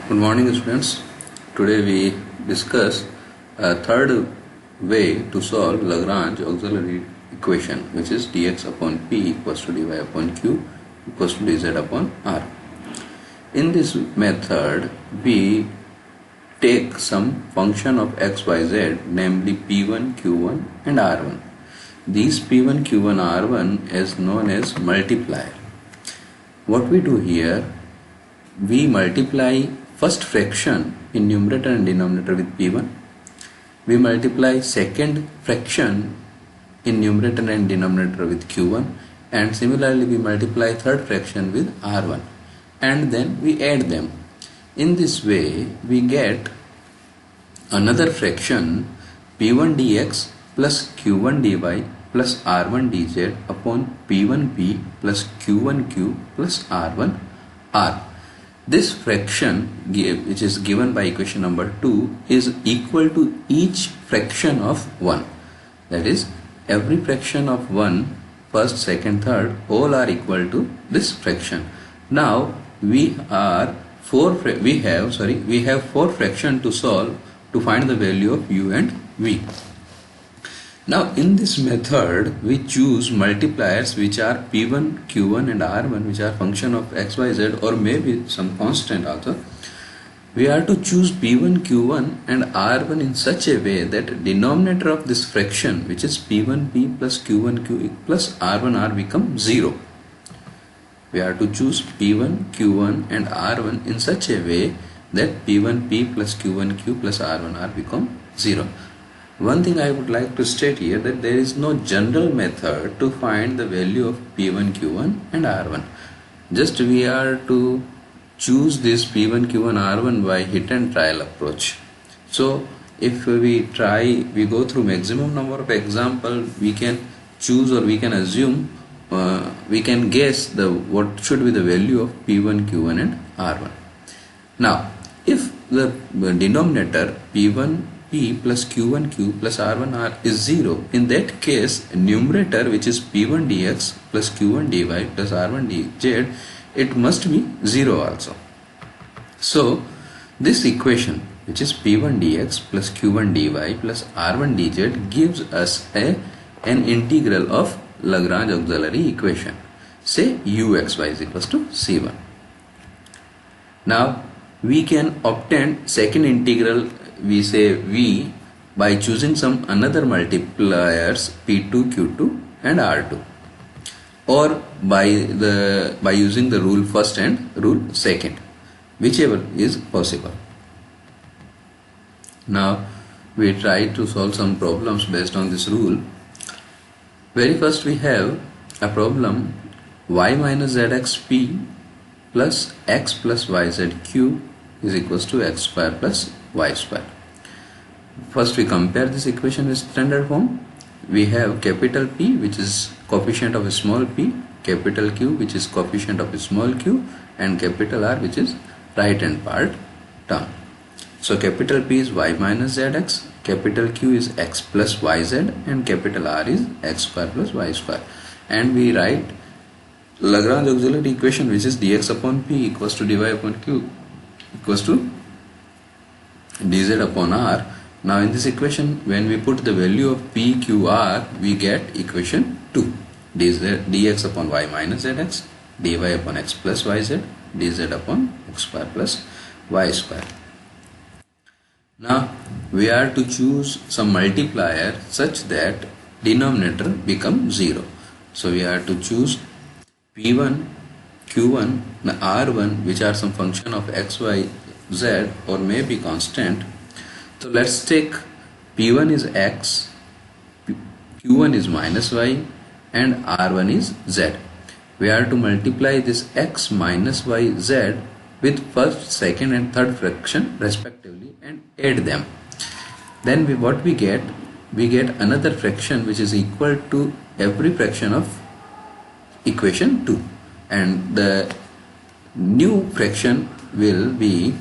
Good morning, students. Today we discuss a third way to solve Lagrange auxiliary equation, which is dx upon p equals to dy upon q equals to dz upon r. In this method, we take some function of x, y, z, namely p1, q1 and r1. These p1, q1, r1 is known as multiplier. What we do here, we multiply first fraction in numerator and denominator with p1. We multiply second fraction in numerator and denominator with q1, and similarly we multiply third fraction with r1, and then we add them. In this way we get another fraction p1 dx plus q1 dy plus r1 dz upon p1p plus q1q plus r1 r. This fraction, which is given by equation number 2, is equal to each fraction of 1. That is, every fraction of 1, first, second, third, all are equal to this fraction. Now we have four fractions to solve to find the value of u and v. Now in this method we choose multipliers which are p1, q1 and r1, which are function of x, y, z, or maybe some constant also. We are to choose p1, q1 and r1 in such a way that denominator of this fraction, which is p1p plus q1q plus r1r, become 0. We are to choose p1, q1 and r1 in such a way that p1p plus q1q plus r1r become 0. One thing I would like to state here, that there is no general method to find the value of p1, q1 and r1. Just we are to choose this p1, q1, r1 by hit and trial approach. So if we go through maximum number of example, we can choose, or we can assume, we can guess what should be the value of p1, q1 and r1. Now if the denominator p1p plus q1q plus r1r is 0, in that case numerator, which is p1 dx plus q1 dy plus r1 dz, it must be 0 also. So this equation, which is p1 dx plus q1 dy plus r1 dz, gives us an integral of Lagrange auxiliary equation. Say uxy is equals to c1. Now we can obtain second integral, we say v, by choosing some another multipliers p2, q2 and r2, or by using the rule first and rule second, whichever is possible. Now we try to solve some problems based on this rule. Very first we have a problem y minus zxp plus x plus yzq is equals to x square plus y square. First we compare this equation with standard form. We have capital P, which is coefficient of a small p, capital Q, which is coefficient of a small q, and capital R, which is right hand part term. So capital P is y minus zx, capital Q is x plus yz, and capital R is x square plus y square. And we write Lagrange auxiliary equation, which is dx upon p equals to dy upon q equals to dz upon r. Now in this equation, when we put the value of p, q, r, we get equation 2, dx upon y minus zx, dy upon x plus yz, dz upon x square plus y square. Now we are to choose some multiplier such that denominator becomes 0. So we are to choose p1, q1, r1, which are some function of x, y, z, or may be constant. So let's take p1 is x, q1 is minus y, and r1 is z. We are to multiply this x minus y z with first, second and third fraction respectively and add them. Then what we get another fraction which is equal to every fraction of equation 2, and the new fraction will be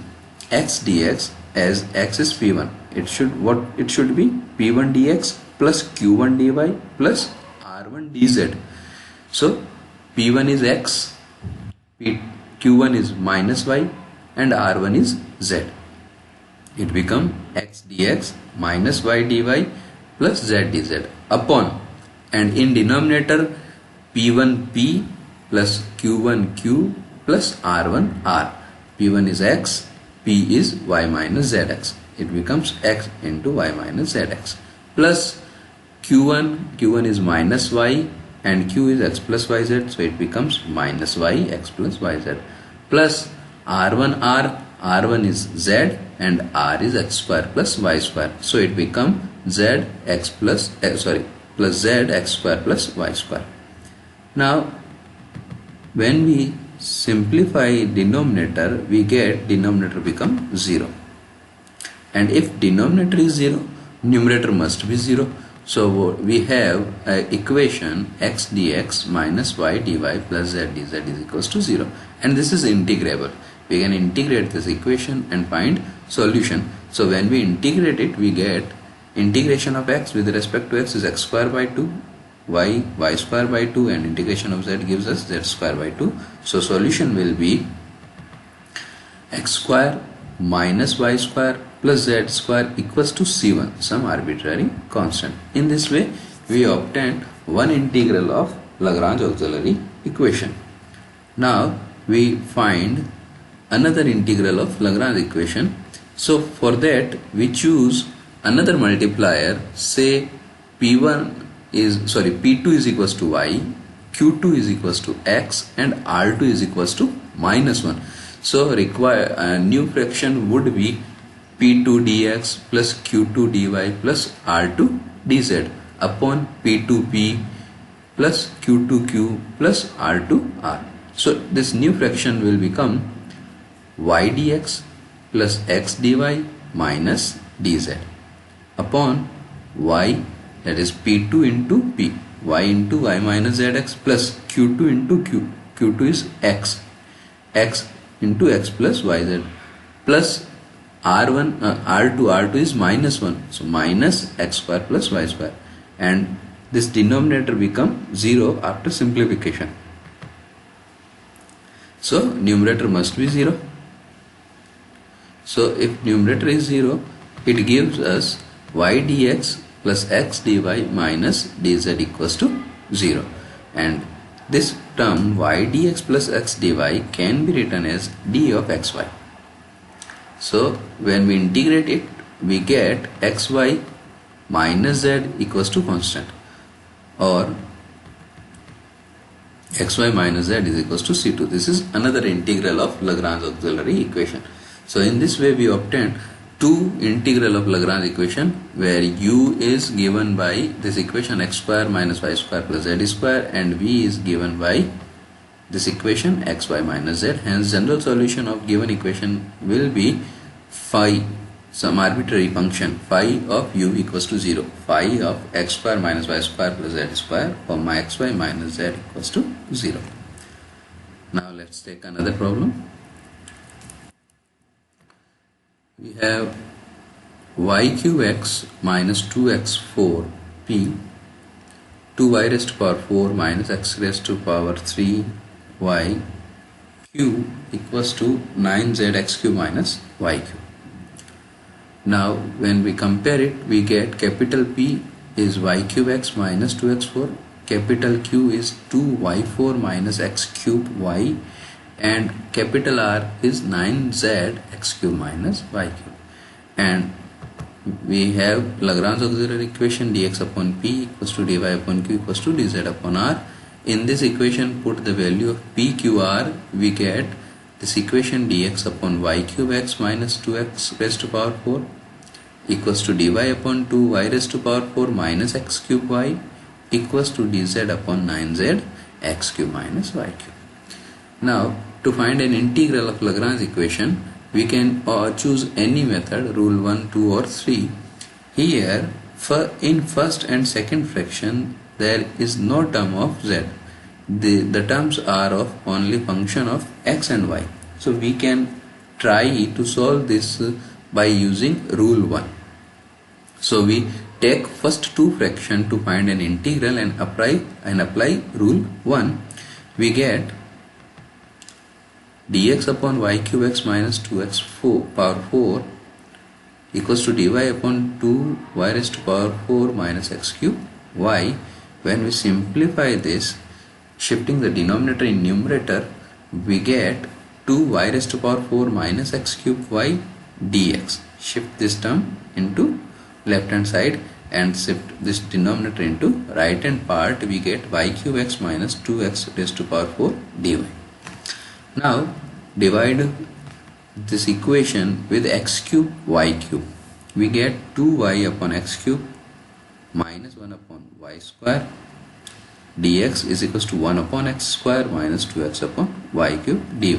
x dx, as x is p1. It should be p1 dx plus q1 dy plus r1 dz. So p1 is x, q1 is minus y, and r1 is z. It become x dx minus y dy plus z dz upon, and in denominator p1p plus q1q plus r1 r. p1 is x, p is y minus zx. It becomes x into y minus zx plus q1 is minus y and q is x plus yz, so it becomes minus y x plus yz plus r1 r1 is z and r is x square plus y square, so it becomes z x plus plus z x square plus y square. Now when we simplify denominator, we get denominator become 0, and if denominator is 0, numerator must be 0. So we have equation x dx minus y dy plus z dz is equals to 0, and this is integrable. We can integrate this equation and find solution. So when we integrate it, we get integration of x with respect to x is x square by 2, y square by 2, and integration of z gives us z square by 2. So solution will be x square minus y square plus z square equals to c1, some arbitrary constant. In this way we obtained one integral of Lagrange auxiliary equation. Now we find another integral of Lagrange equation. So for that we choose another multiplier, say p2 is equals to y, q2 is equals to x, and r2 is equals to minus 1. So require a new fraction would be p2 dx plus q2 dy plus r2 dz upon p2p plus q2q plus r2r. So this new fraction will become y dx plus x dy minus dz upon y, that is p2 into p, y into y minus zx plus q2 into q, q2 is x, x into x plus yz plus r1 r2 is minus 1, so minus x square plus y square, and this denominator become 0 after simplification. So numerator must be 0. So if numerator is 0, it gives us y dx plus x dy minus dz equals to 0, and this term y dx plus x dy can be written as d of xy. So when we integrate it, we get xy minus z equals to constant, or xy minus z is equals to c2. This is another integral of Lagrange auxiliary equation. So in this way we obtained two integral of Lagrange equation, where u is given by this equation x square minus y square plus z square, and v is given by this equation xy minus z. Hence general solution of given equation will be phi, some arbitrary function phi of u equals to 0, phi of x square minus y square plus z square, for my xy minus z equals to 0. Now let's take another problem. We have y cube x minus 2x4 p 2y raised to power 4 minus x raised to power 3 y cube equals to 9z x cube minus y cube. Now when we compare it, we get capital P is y cube x minus 2x4, capital Q is 2y4 minus x cube y, and capital R is 9z x cube minus y cube. And we have Lagrange auxiliary equation dx upon p equals to dy upon q equals to dz upon r. In this equation put the value of p, q, r, we get this equation dx upon y cube x minus 2x raised to power 4 equals to dy upon 2y raised to power 4 minus x cube y equals to dz upon 9z x cube minus y cube. Now to find an integral of Lagrange equation, we can choose any method, rule 1, 2 or 3. Here in first and second fraction there is no term of z. The terms are of only function of x and y. So we can try to solve this by using rule 1. So we take first two fraction to find an integral and apply rule 1. We get dx upon y cube x minus 2x power 4 equals to dy upon 2y raised to power 4 minus x cube y. When we simplify this, shifting the denominator in numerator, we get 2y raised to power 4 minus x cube y dx. Shift this term into left hand side and shift this denominator into right hand part, we get y cube x minus 2x raised to power 4 dy. Now divide this equation with x cube y cube. We get 2y upon x cube minus 1 upon y square dx is equals to 1 upon x square minus 2x upon y cube dy.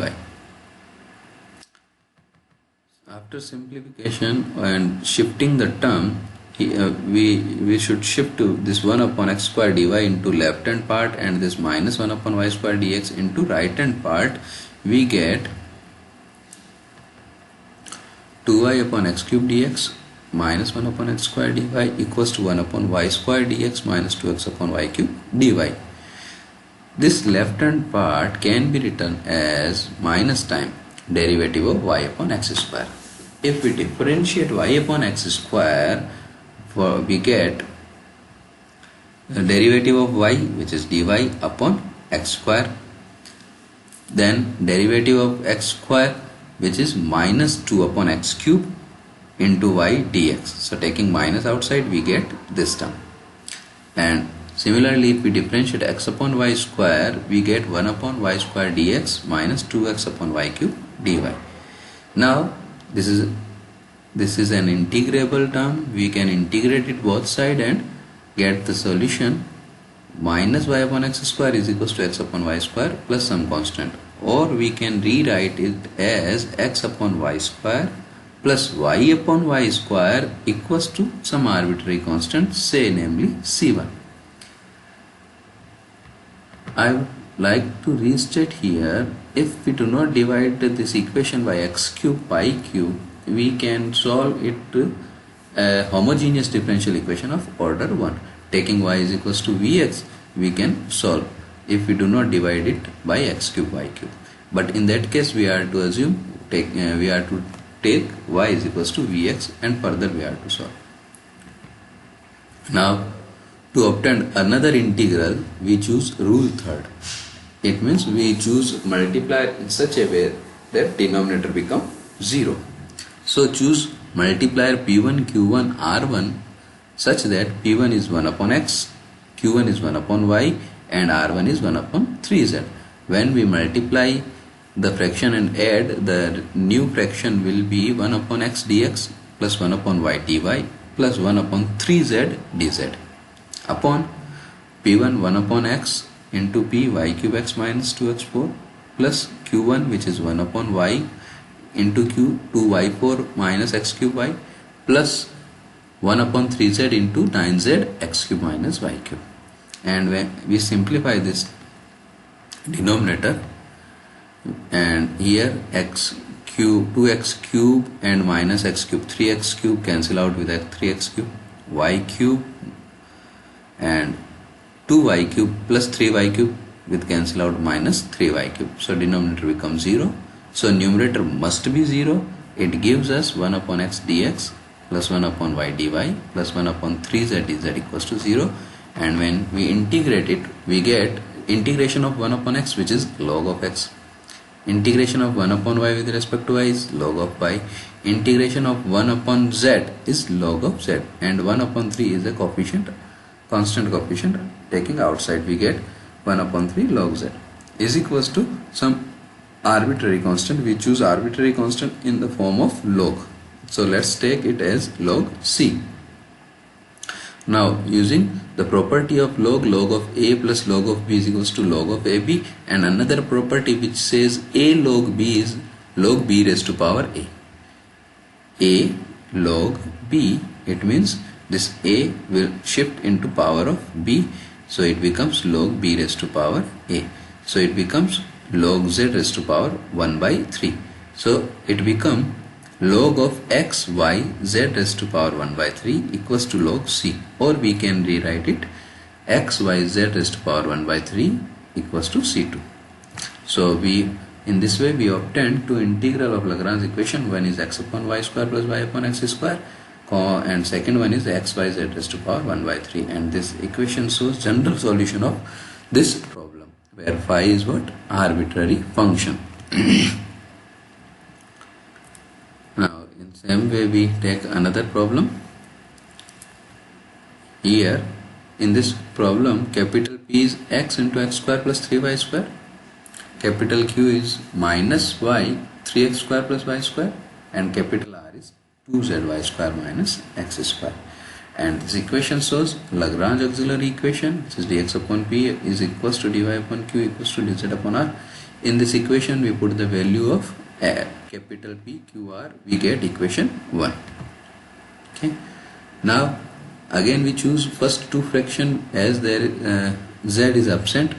After simplification and shifting the term, we should shift to this 1 upon x square dy into left hand part and this minus 1 upon y square dx into right hand part. We get 2y upon x cube dx minus 1 upon x square dy equals to 1 upon y square dx minus 2x upon y cube dy. This left hand part can be written as minus time derivative of y upon x square. If we differentiate y upon x square, we get the derivative of y, which is dy upon x square, then derivative of x square, which is minus 2 upon x cube into y dx. So taking minus outside, we get this term. And similarly, if we differentiate x upon y square, we get 1 upon y square dx minus 2x upon y cube dy. Now this is an integrable term. We can integrate it both sides and get the solution. Minus y upon x square is equals to x upon y square plus some constant, or we can rewrite it as x upon y square plus y upon y square equals to some arbitrary constant, say namely c1. I would like to restate here, if we do not divide this equation by x cube y cube, we can solve it a homogeneous differential equation of order 1. Taking y is equals to vx, we can solve if we do not divide it by x cube y cube. But in that case, we are to assume we are to take y is equals to vx and further we are to solve. Now to obtain another integral, we choose rule third. It means we choose multiplier in such a way that denominator become 0. So choose multiplier p1 q1 r1 such that p1 is 1 upon x, q1 is 1 upon y and r1 is 1 upon 3z. When we multiply the fraction and add, the new fraction will be 1 upon x dx plus 1 upon y dy plus 1 upon 3z dz upon p1 1 upon x into p y cube x minus 2x4 plus q1, which is 1 upon y into q 2y4 minus x cube y plus 1 upon 3z into 9z x cube minus y cube. And when we simplify this denominator, and here x cube 2x cube and minus x cube 3x cube cancel out with 3x cube, y cube and 2y cube plus 3y cube with cancel out minus 3y cube. So denominator becomes 0. So numerator must be 0. It gives us 1 upon x dx plus 1 upon y dy plus 1 upon 3z dz equals to 0. And when we integrate it, we get integration of 1 upon x, which is log of x. Integration of 1 upon y with respect to y is log of y. Integration of 1 upon z is log of z. And 1 upon 3 is a coefficient, constant coefficient. Taking outside, we get 1 upon 3 log z is equals to some arbitrary constant. We choose arbitrary constant in the form of log. So let's take it as log c. Now using the property of log of a plus log of b is equals to log of ab, and another property which says a log b is log b raised to power a. A log b, it means this a will shift into power of b, so it becomes log b raised to power a. So it becomes log z raised to power 1 by 3. So it becomes log of x y z raised to power 1 by 3 equals to log c, or we can rewrite it x y z raised to power 1 by 3 equals to c2. So we In this way we obtain two integral of Lagrange equation. One is x upon y square plus y upon x square, and second one is x y z raised to power 1 by 3, and this equation shows general solution of this problem where phi is what? Arbitrary function. Now in same way we take another problem. Here in this problem, capital P is x into x square plus 3y square, capital Q is minus y 3x square plus y square, and capital R is 2zy square minus x square. And this equation shows Lagrange auxiliary equation, which is dx upon p is equals to dy upon q equals to dz upon r. In this equation we put the value of capital P, Q, R, we get equation 1. Okay. Now again we choose first two fraction as there z is absent,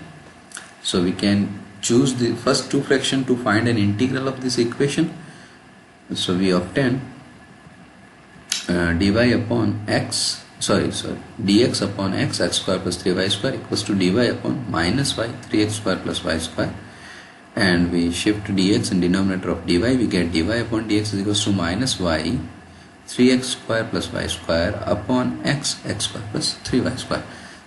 so we can choose the first two fraction to find an integral of this equation. So we obtain dy upon x, dx upon x square plus 3y square equals to dy upon minus y 3x square plus y square, and we shift dx in denominator of dy, we get dy upon dx is equals to minus y 3x square plus y square upon x square plus 3y square.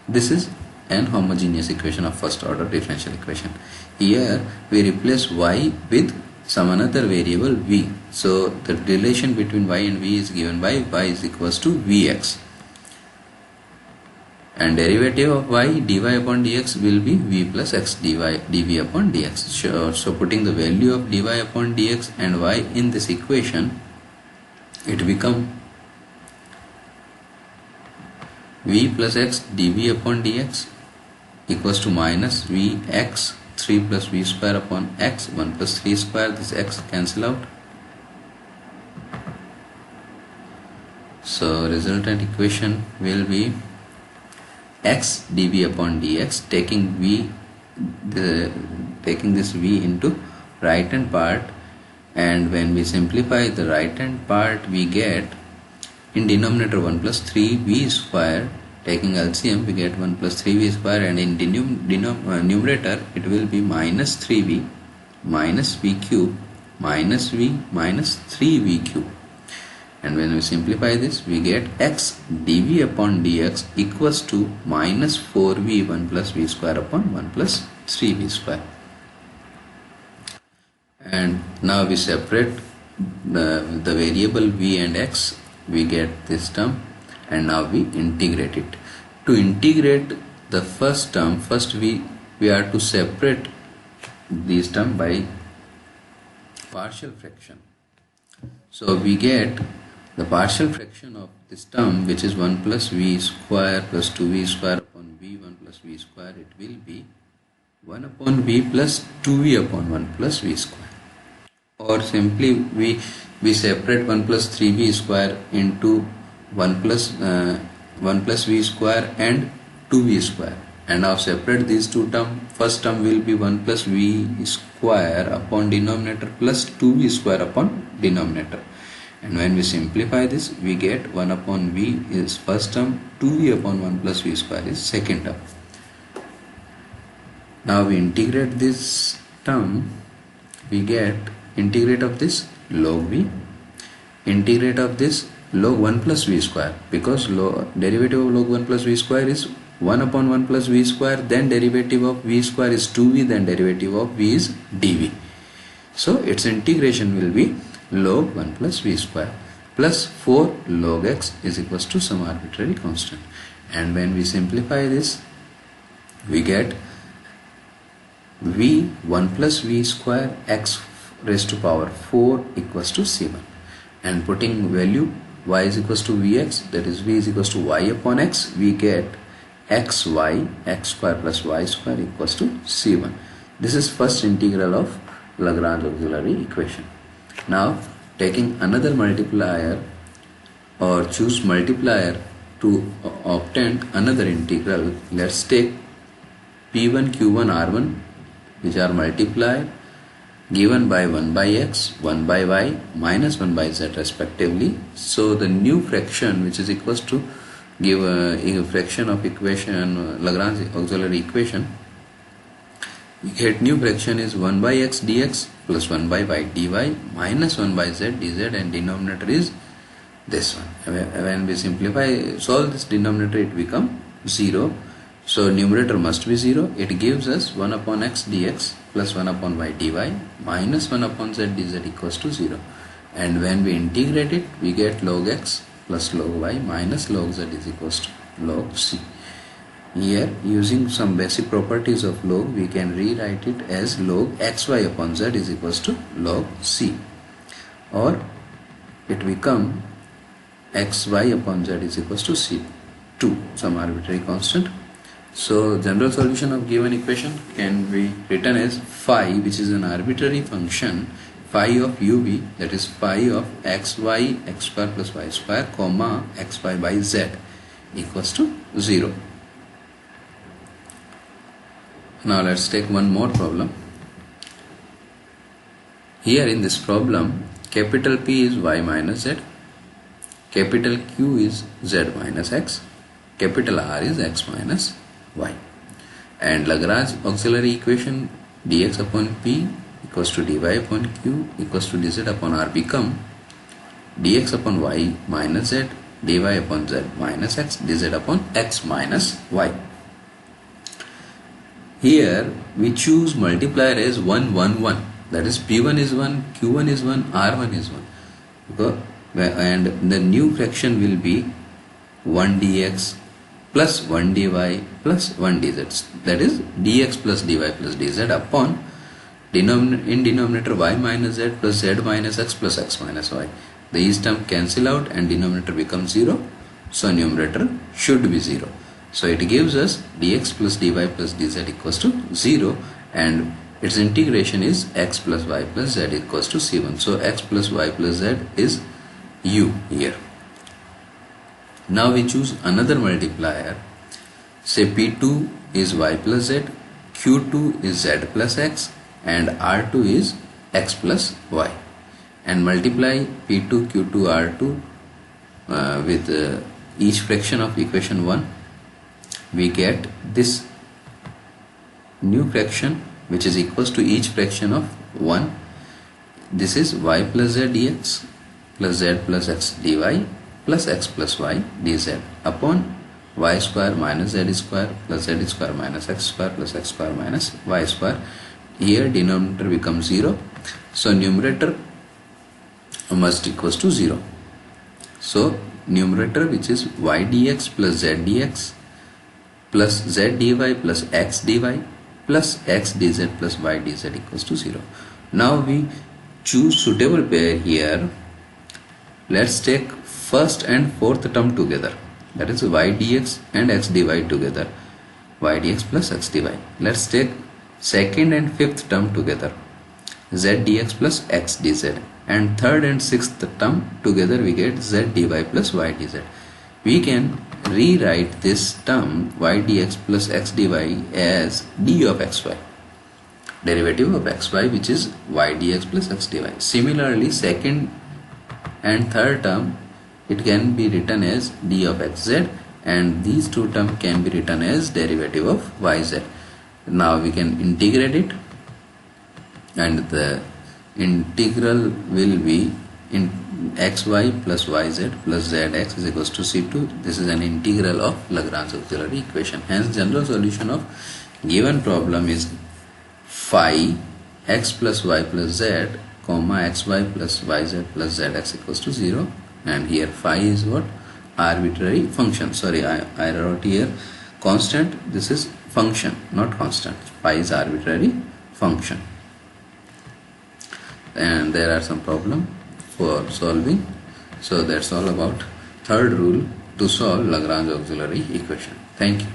This is an homogeneous equation of first order differential equation. Here we replace y with some another variable v. So the relation between y and v is given by y is equals to vx, and derivative of y dy upon dx will be v plus x dv upon dx. So putting the value of dy upon dx and y in this equation, it become v plus x dv upon dx equals to minus vx 3 plus v square upon x 1 plus 3 square, this x cancel out. So resultant equation will be x dv upon dx, taking this v into right hand part, and when we simplify the right hand part we get in denominator 1 plus 3v square, taking LCM we get 1 plus 3v square, and in numerator it will be minus 3v minus v cube minus v minus 3v cube, and when we simplify this we get x dv upon dx equals to minus 4v 1 plus v square upon 1 plus 3v square. And now we separate the variable v and x, we get this term, and now we integrate it. To integrate the first term, first we are to separate this term by partial fraction. So we get the partial fraction of this term, which is 1 plus v square plus 2v square upon v 1 plus v square, it will be 1 upon v plus 2v upon 1 plus v square. Or simply we separate 1 plus 3v square into 1 plus v square and 2v square, and now separate these two terms. First term will be 1 plus v square upon denominator plus 2v square upon denominator, and when we simplify this we get 1 upon v is first term, 2v upon 1 plus v square is second term. Now we integrate this term, we get integrate of this log v, integrate of this log 1 plus v square, because derivative of log 1 plus v square is 1 upon 1 plus v square, then derivative of v square is 2v, then derivative of v is dv. So its integration will be log 1 plus v square plus 4 log x is equals to some arbitrary constant, and when we simplify this we get v 1 plus v square x raised to power 4 equals to c1, and putting value y is equals to vx, that is v is equals to y upon x, we get xy x square plus y square equals to c1. This is first integral of Lagrange auxiliary equation. Now taking another multiplier, or choose multiplier to obtain another integral, let's take p1 q1 r1, which are multiplied given by 1 by x, 1 by y, minus 1 by z respectively. So the new fraction, which is equals to give a fraction of equation Lagrange auxiliary equation, we get new fraction is 1 by x dx plus 1 by y dy minus 1 by z dz, and denominator is this one. When we simplify, solve this denominator, it becomes 0. So numerator must be 0. It gives us 1 upon x dx plus 1 upon y dy minus 1 upon z dz equals to 0. And when we integrate it, we get log x plus log y minus log z is equals to log c. Here, using some basic properties of log, we can rewrite it as log xy upon z is equals to log c, or it become xy upon z is equals to c2, some arbitrary constant. So general solution of given equation can be written as phi, which is an arbitrary function, phi of ub, that is phi of xy x square plus y square comma xy by z equals to 0. Now let's take one more problem. Here in this problem, capital P is y minus z, capital Q is z minus x, capital R is x minus y, and Lagrange auxiliary equation dx upon P equals to dy upon Q equals to dz upon R become dx upon y minus z, dy upon z minus x, dz upon x minus y. Here we choose multiplier as 1 1 1, that is P1 is 1, Q1 is 1, R1 is 1, and the new fraction will be 1 dx plus 1 dy plus 1 dz, that is dx plus dy plus dz upon in denominator y minus z plus z minus x plus x minus y. These terms cancel out and denominator becomes 0, so numerator should be 0. So it gives us dx plus dy plus dz equals to 0, and its integration is x plus y plus z equals to c1. So x plus y plus z is u here. Now we choose another multiplier. Say P2 is y plus z, Q2 is z plus x, and R2 is x plus y, and multiply P2, Q2, R2 with each fraction of equation 1. We get this new fraction which is equals to each fraction of 1. This is y plus z dx plus z plus x dy plus x plus y dz upon y square minus z square plus z square minus x square plus x square minus y square. Here denominator becomes 0, so numerator must equals to 0. So numerator, which is y dx plus z dx plus z dy plus x dy plus x dz plus y dz equals to 0. Now we choose suitable pair here. Let's take first and fourth term together, that is y dx and x dy together, y dx plus x dy. Let's take second and fifth term together, z dx plus x dz, and third and sixth term together we get z dy plus y dz. We can rewrite this term y dx plus x dy as d of xy, derivative of xy, which is y dx plus x dy. Similarly, second and third term, it can be written as d of xz, and these two terms can be written as derivative of yz. Now we can integrate it, and the integral will be in xy plus yz plus zx is equals to c2. This is an integral of Lagrange auxiliary equation. Hence general solution of given problem is phi x plus y plus z comma xy plus yz plus zx equals to 0, and here phi is what? Arbitrary function. Sorry, I wrote here constant. This is function, not constant. Phi is arbitrary function, and there are some problem for solving. So that's all about third rule to solve Lagrange auxiliary equation. Thank you.